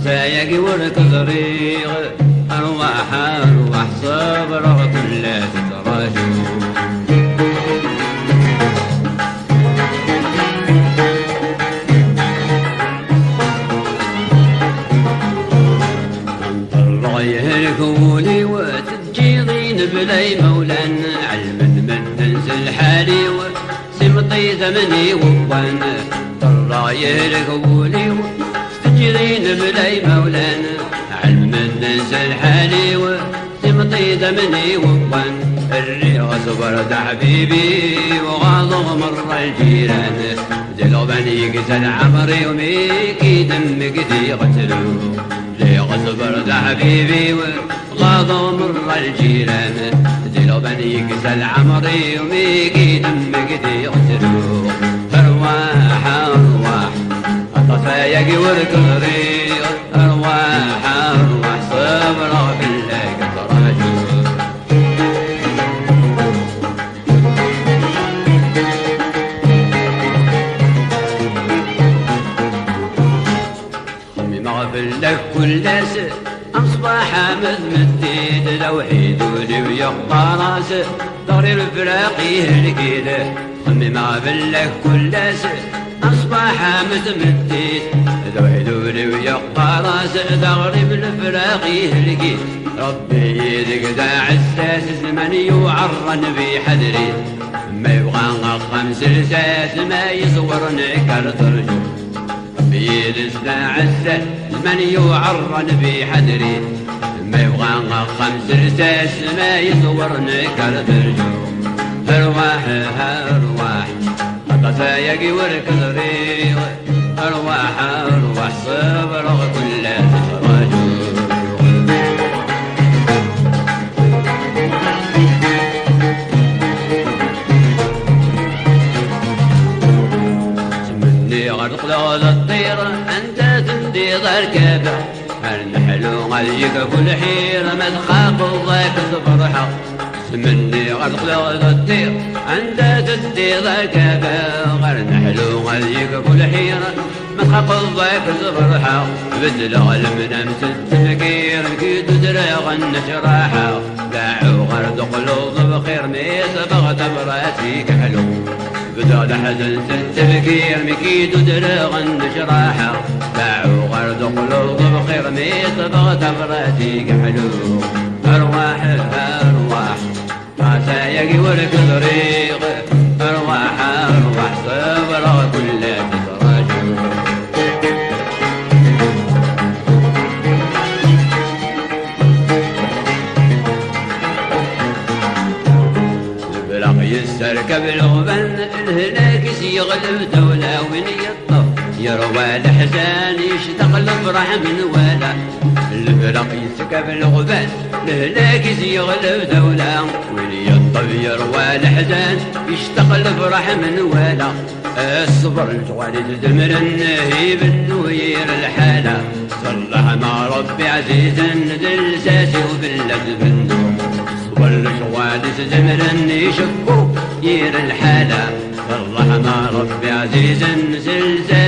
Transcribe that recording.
سايق وركض ريغ أرواح أرواح صبر كل تتراجو انطر يهلكوني وتتجيضين بلاي مولان علم من تنزل حالي وسمطي زمني وبان طر يهلكوني تجرين بلاي مولانا علم من ننزل حالي وتمطي دمني وبان الريغ صبرت حبيبي وغاضغ مر الجيران دلو بني قتل عمري وميكي دمك دي قتلو ريغ صبرت حبيبي وغاضغ مر الجيران دلو بني قتل عمري وميكي دمك دي قتلو أرواح أرواح طفايق وركض ريغ أرواح أرواح صبرة بالله قطراجو خمي مغفل لك كل سر أصبح مدمديد لو حيدولي ويقطع راسه ضري الفراق يهلكيله خمي مغفل لك كل سر أصبح متمدد لو حدولي ويقطع راسه ضغري بالفراق يهلكي ربي يدق ذا عساس زمن يعرن بحذري ما يبغى خمس رساس ما يصور نكر ترجو ربي يدق ذا عساس زمن يعرن بحذري ما يبغى خمس رساس ما يصور نكر ترجو أرواح أرواح طفايق وركض ريغ أرواح أرواح صبر كل تراجو سمني غرق لغض الطيرة أنت تندي ضركبة النحلو غليك كل حيرة ما تخاف ضيك تفرحة مني غرق لغض الطير أنت تدي ضركبة غير نحلو غليك كل حيرة ما تخاف ضيك تفرحة بدل المنام تتفكير كي تدرغ النشراحة باعوا غرد قلوب بخير ميت بغت براسي كحلو بدل حزن تتفكير مكي تدرغ النشراحة باعوا غرد قلوب بخير ميت بغت براسي كحلو أرواح أرواح سايق وركض ريغ أرواح أرواح صبر كل تتراجو البلاق يستركب الغبن الهلاك يغلب دولة وين يطف يروى الحزان يشتغل الفرح من ولا البلاق يستركب الغبن الهلاك يغلب دولة وين يطف يروى الحزان يشتغل الفرح من ولا الصبر الجوالد دمر النهيب النوير الحالة صلح مع ربي عزيزا ذل ساسي وبلد بالنور صبر الجوالد دمر النهيب ير الحالة صلح مع ربي عزيزا ذل ساسي